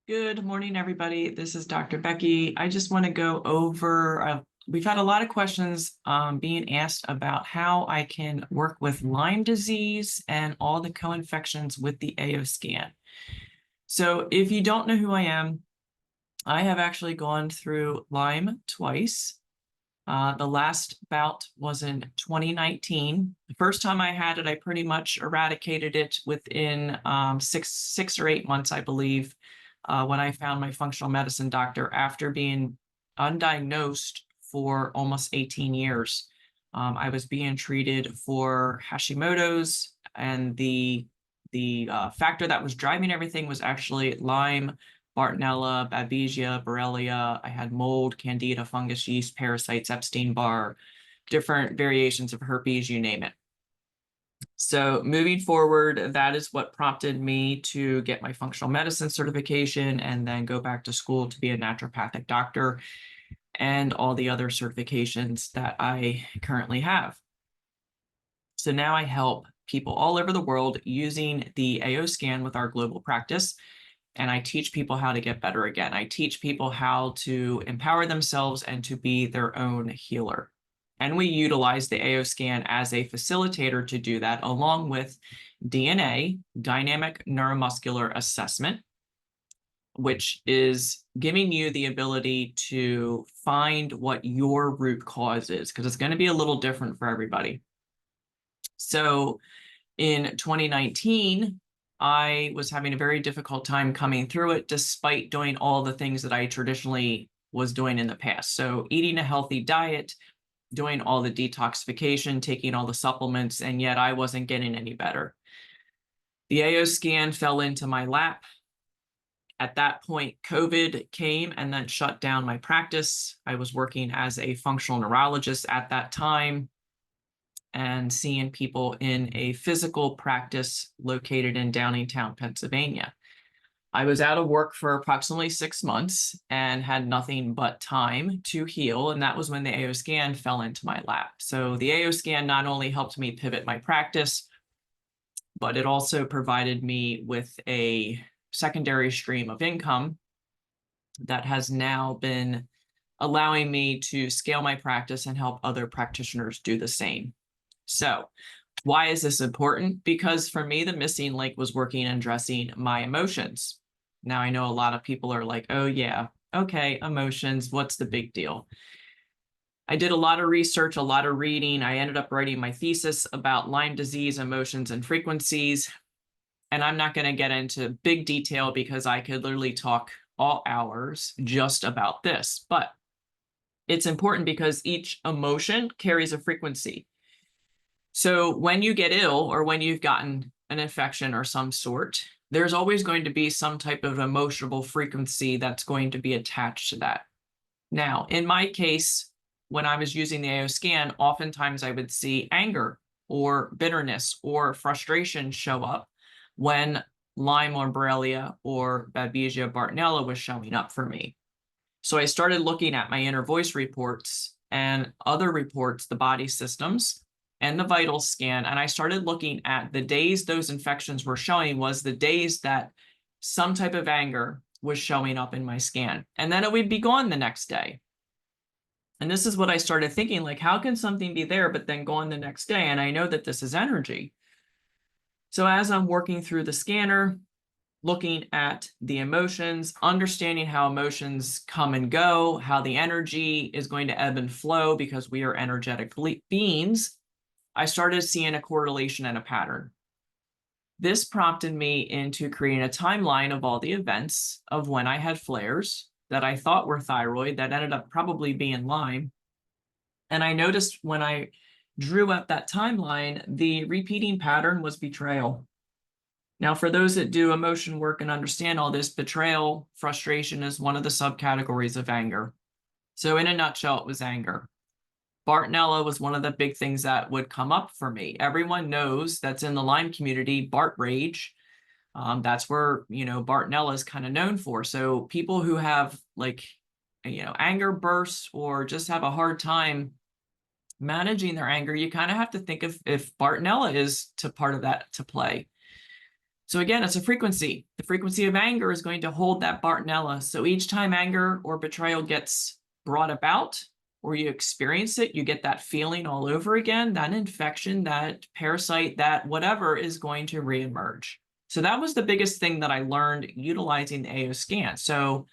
Good morning, everybody. This is Dr. Becky. I just want to go over, we've had a lot of questions being asked about how I can work with Lyme disease and all the co-infections with the AO scan. So if you don't know who I am, I have actually gone through Lyme twice. The last bout was in 2019. The first time I had it, I pretty much eradicated it within six or 8 months, I believe, when I found my functional medicine doctor after being undiagnosed for almost 18 years. I was being treated for Hashimoto's, and the factor that was driving everything was actually Lyme, Bartonella, Babesia, Borrelia. I had mold, candida, fungus, yeast, parasites, Epstein-Barr, different variations of herpes, you name it. So moving forward, that is what prompted me to get my functional medicine certification and then go back to school to be a naturopathic doctor and all the other certifications that I currently have. So now I help people all over the world using the AO scan with our global practice. And I teach people how to get better again. I teach people how to empower themselves and to be their own healer. And we utilize the AO scan as a facilitator to do that, along with DNA, dynamic neuromuscular assessment, which is giving you the ability to find what your root cause is, because it's going to be a little different for everybody. So in 2019, I was having a very difficult time coming through it, despite doing all the things that I traditionally was doing in the past. So eating a healthy diet, doing all the detoxification, taking all the supplements, and yet I wasn't getting any better. The AO scan fell into my lap. At that point, COVID came and then shut down my practice. I was working as a functional neurologist at that time and seeing people in a physical practice located in Downingtown, Pennsylvania. I was out of work for approximately 6 months and had nothing but time to heal. And that was when the AO scan fell into my lap. So the AO scan not only helped me pivot my practice, but it also provided me with a secondary stream of income that has now been allowing me to scale my practice and help other practitioners do the same. So why is this important? Because for me, the missing link was working and addressing my emotions. Now, I know a lot of people are like, oh, yeah, okay, emotions, what's the big deal? I did a lot of research, a lot of reading. I ended up writing my thesis about Lyme disease, emotions, and frequencies. And I'm not going to get into big detail because I could literally talk all hours just about this. But it's important because each emotion carries a frequency. So when you get ill or when you've gotten an infection or some sort, there's always going to be some type of emotional frequency that's going to be attached to that. Now, in my case, when I was using the AO scan, oftentimes I would see anger or bitterness or frustration show up when Lyme or Borrelia or Babesia Bartonella was showing up for me. So I started looking at my inner voice reports and other reports, the body systems, and the vital scan. And I started looking at the days those infections were showing was the days that some type of anger was showing up in my scan. And then it would be gone the next day. And this is what I started thinking, like, how can something be there, but then gone the next day? And I know that this is energy. So as I'm working through the scanner, looking at the emotions, understanding how emotions come and go, how the energy is going to ebb and flow because we are energetic beings, I started seeing a correlation and a pattern. This prompted me into creating a timeline of all the events of when I had flares that I thought were thyroid that ended up probably being Lyme. And I noticed when I drew up that timeline, the repeating pattern was betrayal. Now, for those that do emotion work and understand all this, betrayal, frustration is one of the subcategories of anger. So in a nutshell, it was anger. Bartonella was one of the big things that would come up for me. Everyone knows that's in the Lyme community, Bart rage. That's where, Bartonella is kind of known for. So people who have anger bursts or just have a hard time managing their anger, you kind of have to think of if Bartonella is to part of that to play. So again, it's a frequency. The frequency of anger is going to hold that Bartonella. So each time anger or betrayal gets brought about, or you experience it, you get that feeling all over again, that infection, that parasite, that whatever is going to reemerge. So that was the biggest thing that I learned utilizing the AO scan. So,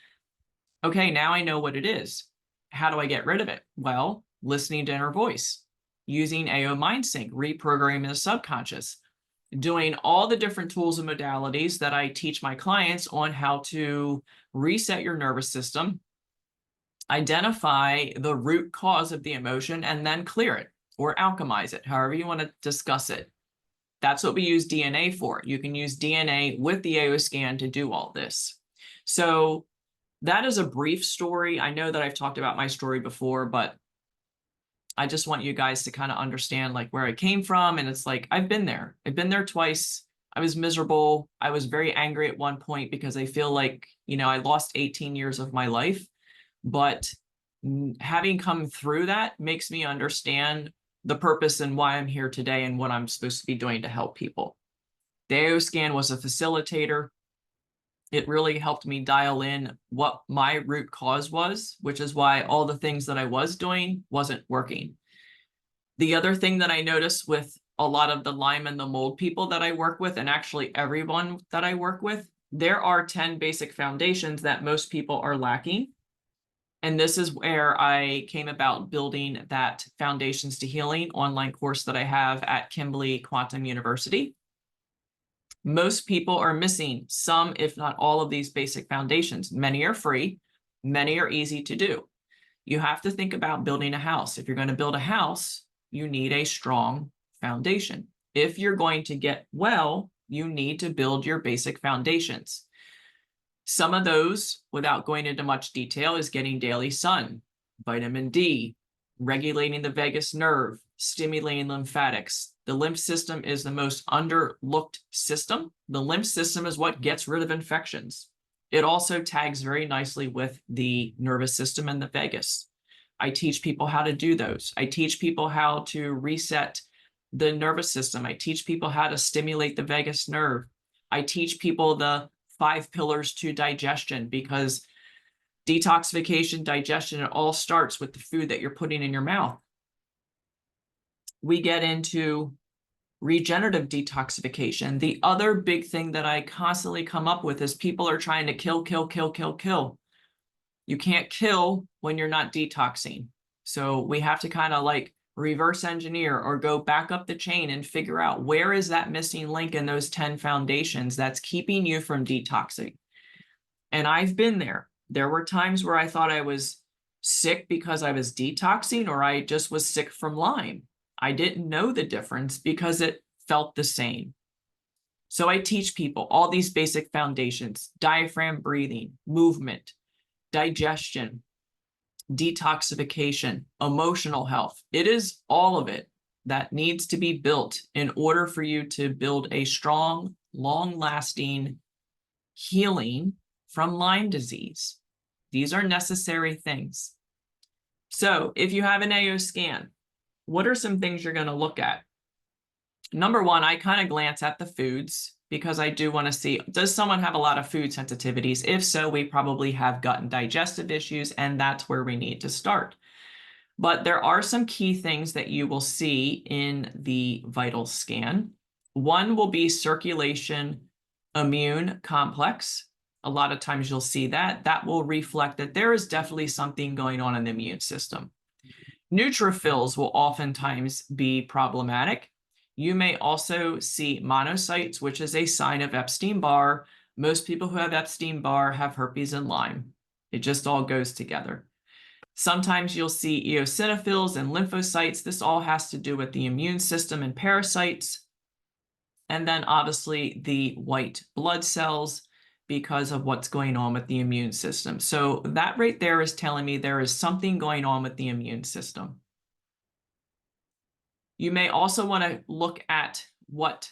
okay, now I know what it is. How do I get rid of it? Well, listening to inner voice, using AO MindSync, reprogramming the subconscious, doing all the different tools and modalities that I teach my clients on how to reset your nervous system, identify the root cause of the emotion, and then clear it or alchemize it, however you want to discuss it. That's what we use DNA for. You can use DNA with the AO scan to do all this. So that is a brief story. I know that I've talked about my story before, but I just want you guys to kind of understand like where I came from. And it's like, I've been there. I've been there twice. I was miserable. I was very angry at one point because I feel like, I lost 18 years of my life. But having come through that makes me understand the purpose and why I'm here today and what I'm supposed to be doing to help people. The AO scan was a facilitator. It really helped me dial in what my root cause was, which is why all the things that I was doing wasn't working. The other thing that I noticed with a lot of the Lyme and the mold people that I work with, and actually everyone that I work with, there are 10 basic foundations that most people are lacking. And this is where I came about building that Foundations to Healing online course that I have at Kimberly Quantum University. Most people are missing some, if not all, of these basic foundations. Many are free, many are easy to do. You have to think about building a house. If you're going to build a house, you need a strong foundation. If you're going to get well, you need to build your basic foundations. Some of those, without going into much detail, is getting daily sun, vitamin D, regulating the vagus nerve, stimulating lymphatics. The lymph system is the most underlooked system. The lymph system is what gets rid of infections. It also tags very nicely with the nervous system and the vagus. I teach people how to do those. I teach people how to reset the nervous system. I teach people how to stimulate the vagus nerve. I teach people the 5 pillars to digestion, because detoxification, digestion, it all starts with the food that you're putting in your mouth. We get into regenerative detoxification. The other big thing that I constantly come up with is people are trying to kill, kill, kill, kill, kill. You can't kill when you're not detoxing. So we have to kind of like reverse engineer or go back up the chain and figure out where is that missing link in those 10 foundations that's keeping you from detoxing. And I've been there. There were times where I thought I was sick because I was detoxing, or I just was sick from Lyme. I didn't know the difference because it felt the same. So I teach people all these basic foundations: diaphragm breathing, movement, digestion, detoxification, emotional health. It is all of it that needs to be built in order for you to build a strong, long-lasting healing from Lyme disease. These are necessary things. So if you have an AO scan, what are some things you're going to look at? Number one, I kind of glance at the foods because I do want to see, does someone have a lot of food sensitivities? If so, we probably have gut and digestive issues, and that's where we need to start. But there are some key things that you will see in the vital scan. One will be circulation immune complex. A lot of times you'll see that. That will reflect that there is definitely something going on in the immune system. Neutrophils will oftentimes be problematic. You may also see monocytes, which is a sign of Epstein-Barr. Most people who have Epstein-Barr have herpes and Lyme. It just all goes together. Sometimes you'll see eosinophils and lymphocytes. This all has to do with the immune system and parasites. And then obviously the white blood cells, because of what's going on with the immune system. So that right there is telling me there is something going on with the immune system. You may also want to look at what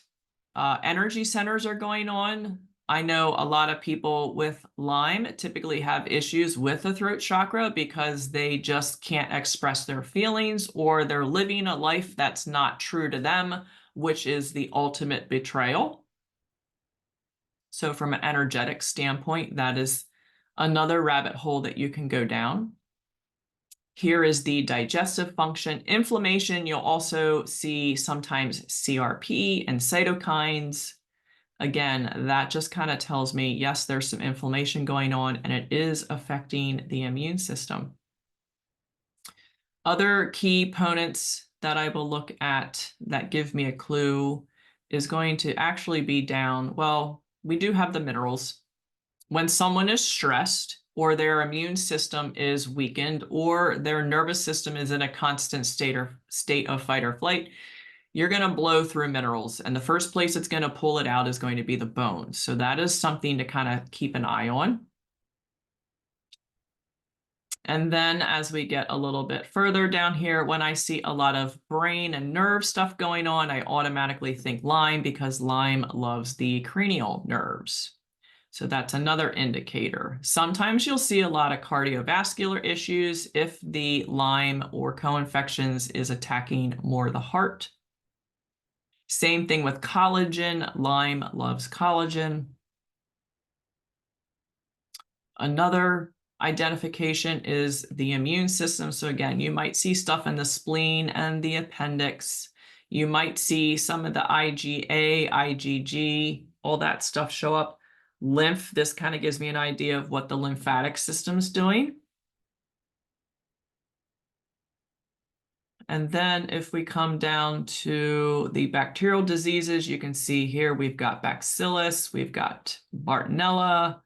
energy centers are going on. I know a lot of people with Lyme typically have issues with the throat chakra because they just can't express their feelings, or they're living a life that's not true to them, which is the ultimate betrayal. So from an energetic standpoint, that is another rabbit hole that you can go down. Here is the digestive function. Inflammation, you'll also see sometimes CRP and cytokines. Again, that just kind of tells me, yes, there's some inflammation going on and it is affecting the immune system. Other key components that I will look at that give me a clue is going to actually be down. Well, we do have the minerals. When someone is stressed or their immune system is weakened or their nervous system is in a constant state of fight or flight, you're going to blow through minerals. And the first place it's going to pull it out is going to be the bones. So that is something to kind of keep an eye on. And then as we get a little bit further down here, when I see a lot of brain and nerve stuff going on, I automatically think Lyme because Lyme loves the cranial nerves. So that's another indicator. Sometimes you'll see a lot of cardiovascular issues if the Lyme or co-infections is attacking more the heart. Same thing with collagen. Lyme loves collagen. Another identification is the immune system. So again, you might see stuff in the spleen and the appendix. You might see some of the IgA, IgG, all that stuff show up. Lymph, this kind of gives me an idea of what the lymphatic system's doing. And then if we come down to the bacterial diseases, you can see here we've got Bacillus, we've got Bartonella,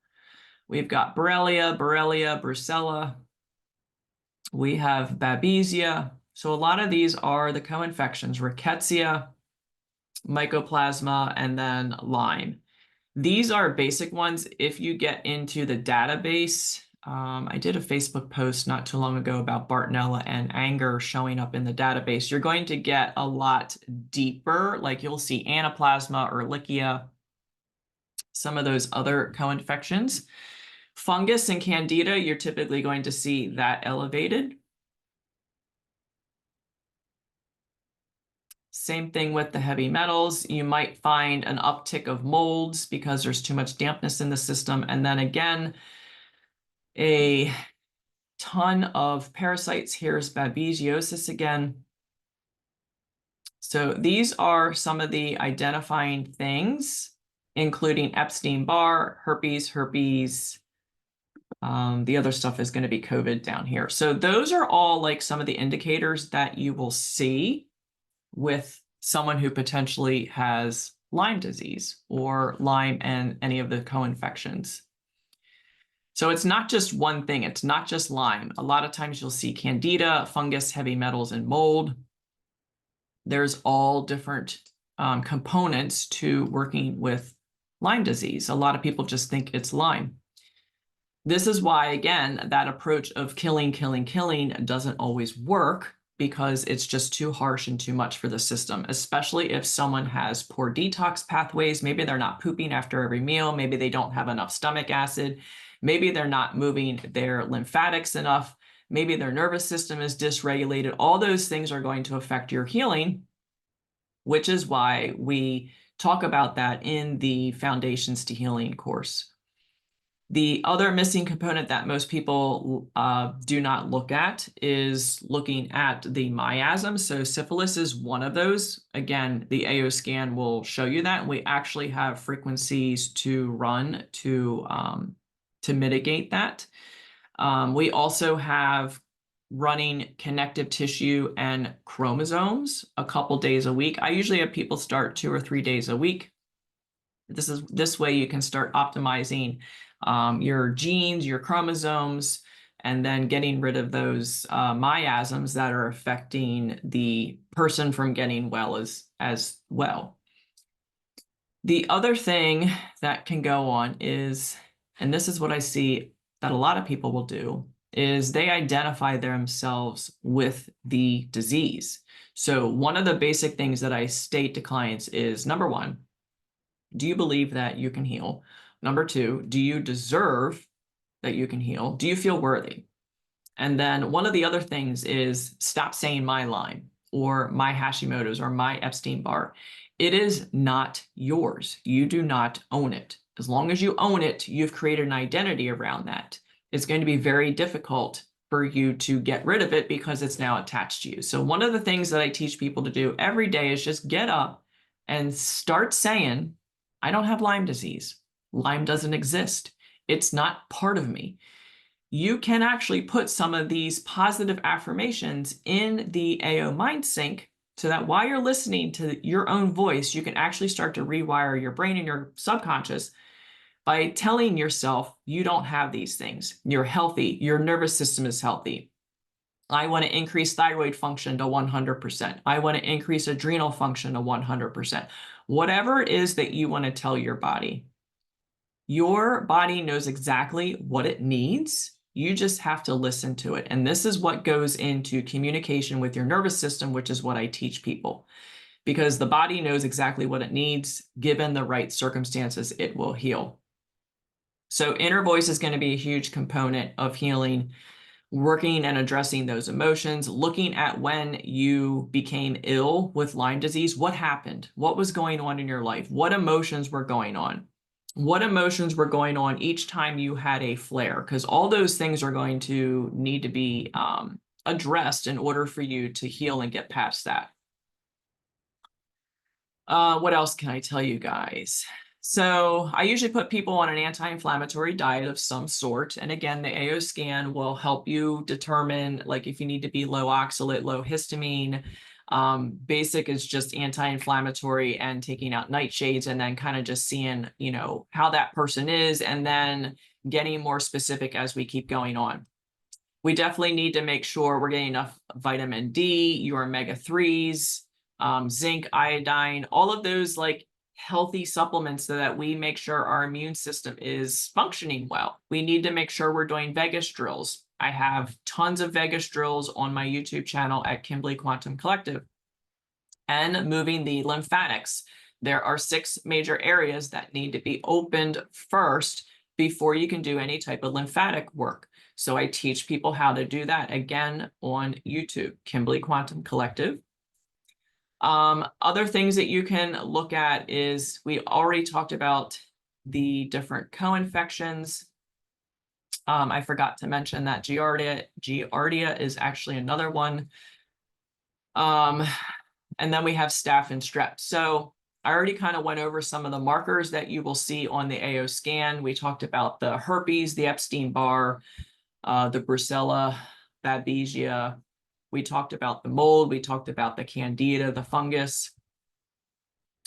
we've got Borrelia, Brucella. We have Babesia. So a lot of these are the co-infections, Rickettsia, Mycoplasma, and then Lyme. These are basic ones. If you get into the database, I did a Facebook post not too long ago about Bartonella and anger showing up in the database. You're going to get a lot deeper, like you'll see Anaplasma, Ehrlichia, some of those other co-infections. Fungus and Candida, you're typically going to see that elevated. Same thing with the heavy metals. You might find an uptick of molds because there's too much dampness in the system. And then again, a ton of parasites. Here's babesiosis again. So these are some of the identifying things, including Epstein-Barr, herpes. The other stuff is going to be COVID down here. So those are all like some of the indicators that you will see with someone who potentially has Lyme disease or Lyme and any of the co-infections. So it's not just one thing. It's not just Lyme. A lot of times you'll see Candida, fungus, heavy metals, and mold. There's all different components to working with Lyme disease. A lot of people just think it's Lyme. This is why, again, that approach of killing doesn't always work because it's just too harsh and too much for the system, especially if someone has poor detox pathways. Maybe they're not pooping after every meal. Maybe they don't have enough stomach acid. Maybe they're not moving their lymphatics enough. Maybe their nervous system is dysregulated. All those things are going to affect your healing, which is why we talk about that in the Foundations to Healing course. The other missing component that most people do not look at is looking at the miasms. So syphilis is one of those. Again, the AO scan will show you that. We actually have frequencies to run to mitigate that. We also have running connective tissue and chromosomes a couple days a week. I usually have people start 2 or 3 days a week. This way you can start optimizing your genes, your chromosomes, and then getting rid of those miasms that are affecting the person from getting well as well. The other thing that can go on is, and this is what I see that a lot of people will do, is they identify themselves with the disease. So one of the basic things that I state to clients is, number one, do you believe that you can heal? Number two, do you deserve that you can heal? Do you feel worthy? And then one of the other things is stop saying my Lyme or my Hashimoto's or my Epstein-Barr. It is not yours. You do not own it. As long as you own it, you've created an identity around that. It's going to be very difficult for you to get rid of it because it's now attached to you. So one of the things that I teach people to do every day is just get up and start saying, I don't have Lyme disease. Lyme doesn't exist. It's not part of me. You can actually put some of these positive affirmations in the AO Mind Sync so that while you're listening to your own voice, you can actually start to rewire your brain and your subconscious by telling yourself you don't have these things. You're healthy. Your nervous system is healthy. I want to increase thyroid function to 100%. I want to increase adrenal function to 100%. Whatever it is that you want to tell your body knows exactly what it needs. You just have to listen to it. And this is what goes into communication with your nervous system, which is what I teach people. Because the body knows exactly what it needs. Given the right circumstances, it will heal. So inner voice is going to be a huge component of healing, working and addressing those emotions, looking at when you became ill with Lyme disease. What happened? What was going on in your life? What emotions were going on? What emotions were going on each time you had a flare? Because all those things are going to need to be addressed in order for you to heal and get past that. What else can I tell you guys? So I usually put people on an anti-inflammatory diet of some sort. And again, the AO scan will help you determine like if you need to be low oxalate, low histamine. Basic is just anti-inflammatory and taking out nightshades and then kind of just seeing, how that person is and then getting more specific as we keep going on. We definitely need to make sure we're getting enough vitamin D, your omega-3s, zinc, iodine, all of those like healthy supplements so that we make sure our immune system is functioning well. We need to make sure we're doing vagus drills. I have tons of vagus drills on my YouTube channel at Kimberly Quantum Collective. And moving the lymphatics. There are 6 major areas that need to be opened first before you can do any type of lymphatic work. So I teach people how to do that again on YouTube, Kimberly Quantum Collective. Other things that you can look at is we already talked about the different co-infections. I forgot to mention that Giardia is actually another one. And then we have staph and strep. So I already kind of went over some of the markers that you will see on the AO scan. We talked about the herpes, the Epstein-Barr, the Brucella, Babesia. We talked about the mold. We talked about the candida, the fungus.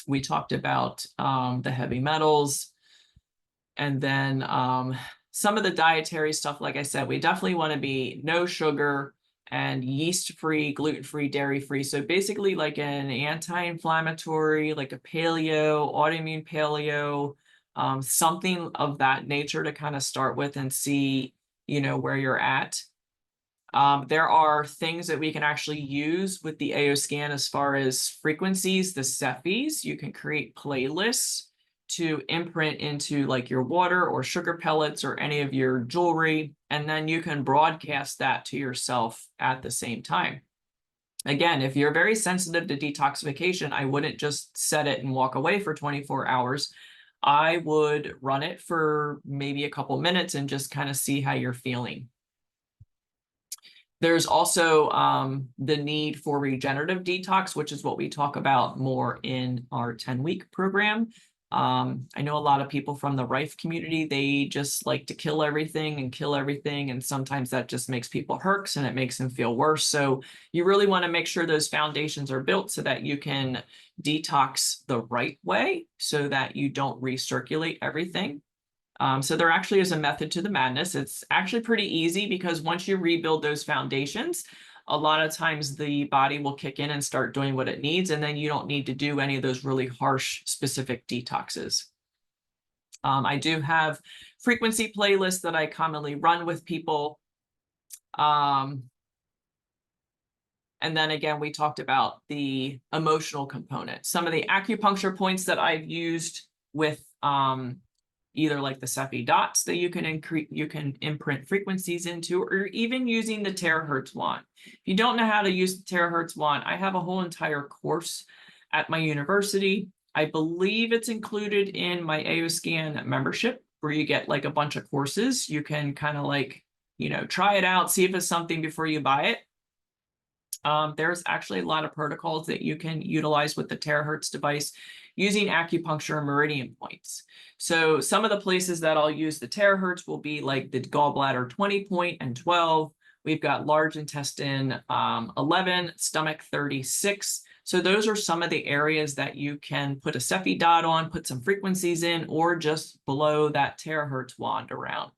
We talked about the heavy metals. And then some of the dietary stuff, like I said, we definitely want to be no sugar and yeast-free, gluten-free, dairy-free. So basically like an anti-inflammatory, like a paleo, autoimmune paleo, something of that nature to kind of start with and see, where you're at. There are things that we can actually use with the AO scan as far as frequencies, the Cephis. You can create playlists to imprint into like your water or sugar pellets or any of your jewelry, and then you can broadcast that to yourself at the same time. Again, if you're very sensitive to detoxification, I wouldn't just set it and walk away for 24 hours. I would run it for maybe a couple minutes and just kind of see how you're feeling. There's also the need for regenerative detox, which is what we talk about more in our 10-week program. I know a lot of people from the Rife community, they just like to kill everything, and sometimes that just makes people herx and it makes them feel worse. So you really want to make sure those foundations are built so that you can detox the right way so that you don't recirculate everything. So there actually is a method to the madness. It's actually pretty easy because once you rebuild those foundations, a lot of times the body will kick in and start doing what it needs, and then you don't need to do any of those really harsh specific detoxes. I do have frequency playlists that I commonly run with people. And then again, we talked about the emotional component. Some of the acupuncture points that I've used with either like the Cephi dots that you can imprint frequencies into, or even using the terahertz wand. If you don't know how to use the terahertz wand, I have a whole entire course at my university. I believe it's included in my AOScan membership, where you get like a bunch of courses. You can kind of like, try it out, see if it's something before you buy it. There's actually a lot of protocols that you can utilize with the terahertz device using acupuncture and meridian points. So some of the places that I'll use the terahertz will be like the gallbladder 20 point and 12. We've got large intestine 11, stomach 36. So those are some of the areas that you can put a Cepheid dot on, put some frequencies in, or just below that terahertz wand around.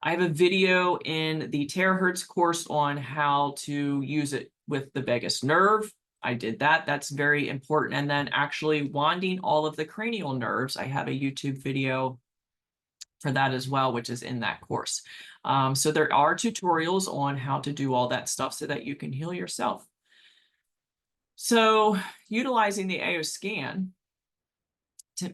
I have a video in the terahertz course on how to use it with the vagus nerve. I did that. That's very important. And then actually wanding all of the cranial nerves. I have a YouTube video for that as well, which is in that course. So there are tutorials on how to do all that stuff so that you can heal yourself. So utilizing the AO scan,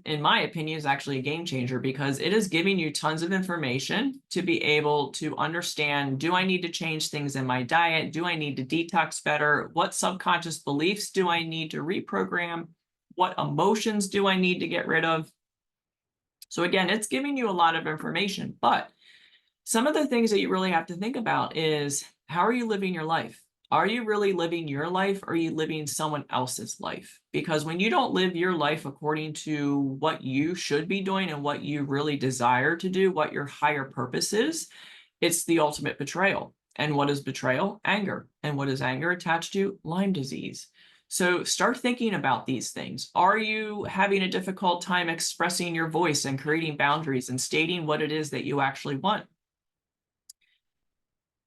in my opinion, is actually a game changer, because it is giving you tons of information to be able to understand, do I need to change things in my diet? Do I need to detox better? What subconscious beliefs do I need to reprogram? What emotions do I need to get rid of? So again, it's giving you a lot of information, but some of the things that you really have to think about is, how are you living your life? Are you really living your life, or are you living someone else's life? Because when you don't live your life according to what you should be doing and what you really desire to do, what your higher purpose is, it's the ultimate betrayal. And what is betrayal? Anger. And what is anger attached to? Lyme disease. So start thinking about these things. Are you having a difficult time expressing your voice and creating boundaries and stating what it is that you actually want?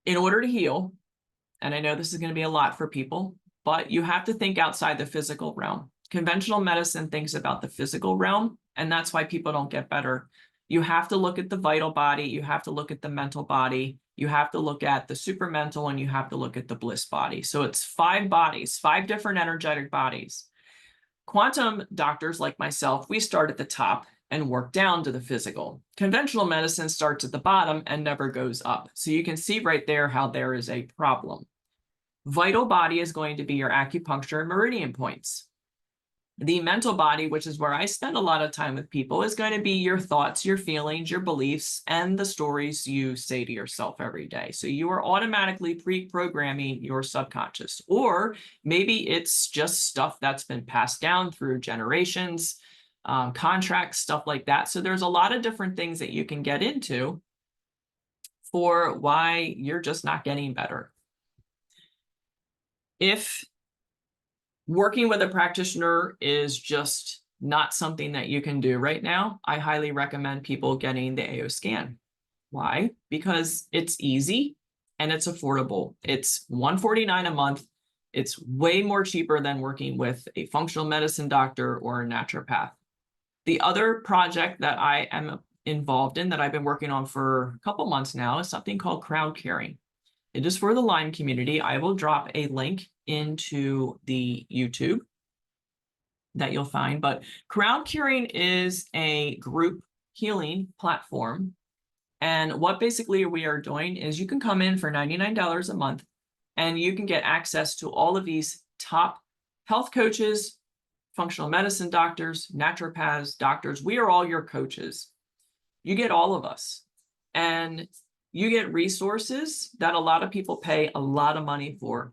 In order to heal, and I know this is going to be a lot for people, but you have to think outside the physical realm. Conventional medicine thinks about the physical realm, and that's why people don't get better. You have to look at the vital body, you have to look at the mental body, you have to look at the supramental, and you have to look at the bliss body. So it's 5 bodies, 5 different energetic bodies. Quantum doctors like myself, we start at the top and work down to the physical. Conventional medicine starts at the bottom and never goes up. So you can see right there how there is a problem. Vital body is going to be your acupuncture and meridian points. The mental body, which is where I spend a lot of time with people, is going to be your thoughts, your feelings, your beliefs, and the stories you say to yourself every day. So you are automatically pre-programming your subconscious, or maybe it's just stuff that's been passed down through generations, contracts, stuff like that. So there's a lot of different things that you can get into for why you're just not getting better. If working with a practitioner is just not something that you can do right now, I highly recommend people getting the AO scan. Why? Because it's easy and it's affordable. It's $149 a month. It's way more cheaper than working with a functional medicine doctor or a naturopath. The other project that I am involved in, that I've been working on for a couple months now, is something called crowd caring. It is for the Lyme community. I will drop a link into the YouTube that you'll find, but crowd caring is a group healing platform. And what basically we are doing is, you can come in for $99 a month and you can get access to all of these top health coaches, functional medicine doctors, naturopaths, doctors. We are all your coaches. You get all of us. And you get resources that a lot of people pay a lot of money for.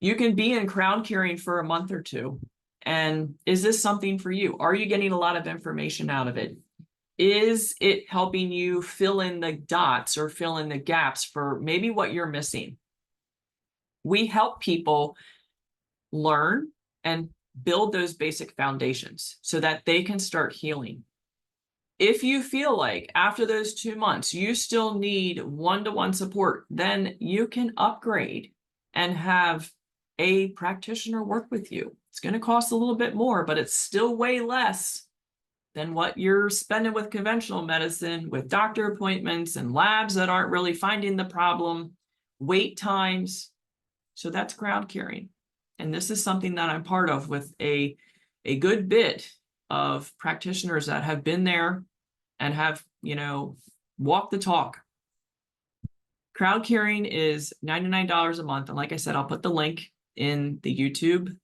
You can be in crowd caring for a month or 2. And is this something for you? Are you getting a lot of information out of it? Is it helping you fill in the dots or fill in the gaps for maybe what you're missing? We help people learn and build those basic foundations so that they can start healing. If you feel like after those 2 months, you still need one-to-one support, then you can upgrade and have a practitioner work with you. It's going to cost a little bit more, but it's still way less than what you're spending with conventional medicine, with doctor appointments and labs that aren't really finding the problem, wait times. So that's crowd caring. And this is something that I'm part of with a good bit of practitioners that have been there and have, walked the talk. Crowd caring is $99 a month. And like I said, I'll put the link in the YouTube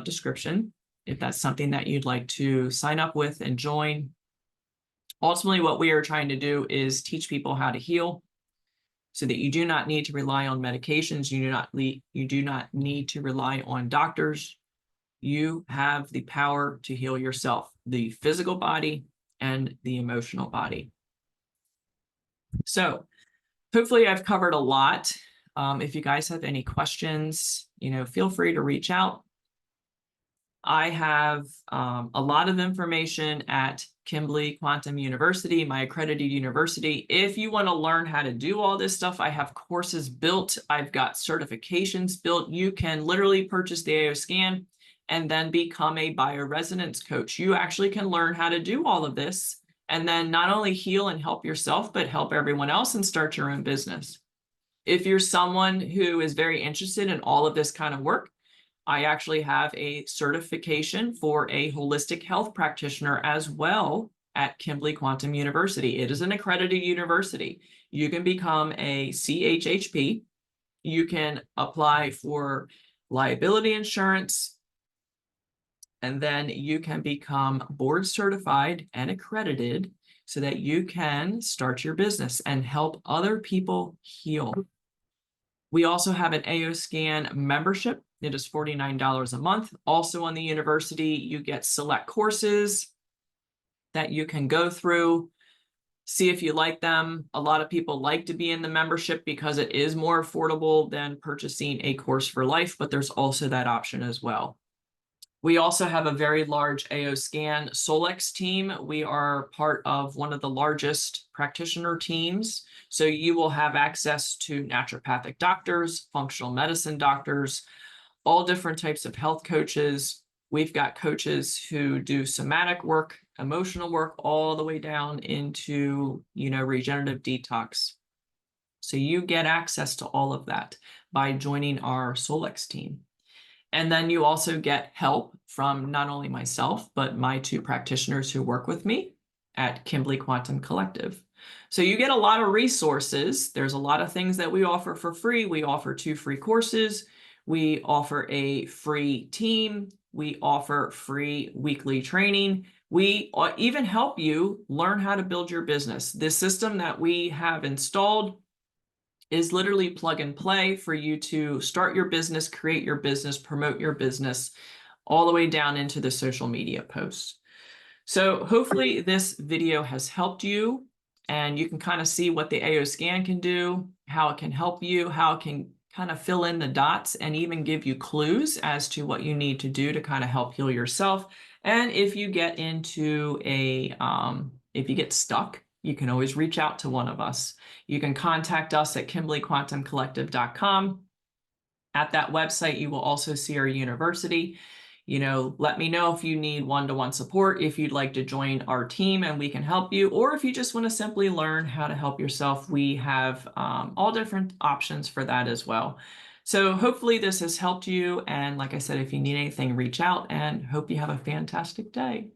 description. if that's something that you'd like to sign up with and join. Ultimately, what we are trying to do is teach people how to heal so that you do not need to rely on medications. You do not need to rely on doctors. You have the power to heal yourself, the physical body and the emotional body. So hopefully I've covered a lot. If you guys have any questions, feel free to reach out. I have a lot of information at Kimberly Quantum University, my accredited university. If you want to learn how to do all this stuff, I have courses built. I've got certifications built. You can literally purchase the AO scan and then become a bioresonance coach. You actually can learn how to do all of this and then not only heal and help yourself, but help everyone else and start your own business. If you're someone who is very interested in all of this kind of work, I actually have a certification for a holistic health practitioner as well at Kimberly Quantum University. It is an accredited university. You can become a CHHP. You can apply for liability insurance, and then you can become board certified and accredited so that you can start your business and help other people heal. We also have an AO Scan membership. It is $49 a month. Also on the university, you get select courses that you can go through, see if you like them. A lot of people like to be in the membership because it is more affordable than purchasing a course for life, but there's also that option as well. We also have a very large AO Scan Solex team. We are part of one of the largest practitioner teams. So you will have access to naturopathic doctors, functional medicine doctors, all different types of health coaches. We've got coaches who do somatic work, emotional work, all the way down into, regenerative detox. So you get access to all of that by joining our Solex team. And then you also get help from not only myself, but my two practitioners who work with me at Kimberly Quantum Collective. So you get a lot of resources. There's a lot of things that we offer for free. We offer 2 free courses. We offer a free team. We offer free weekly training. We even help you learn how to build your business. This system that we have installed is literally plug and play for you to start your business, create your business, promote your business, all the way down into the social media posts. So hopefully this video has helped you and you can kind of see what the AO Scan can do, how it can help you, how it can kind of fill in the dots and even give you clues as to what you need to do to kind of help heal yourself. And if you get into if you get stuck, you can always reach out to one of us. You can contact us at KimberlyQuantumCollective.com. At that website, you will also see our university. Let me know if you need one-to-one support, if you'd like to join our team and we can help you, or if you just want to simply learn how to help yourself. We have all different options for that as well. So hopefully this has helped you. And like I said, if you need anything, reach out and hope you have a fantastic day.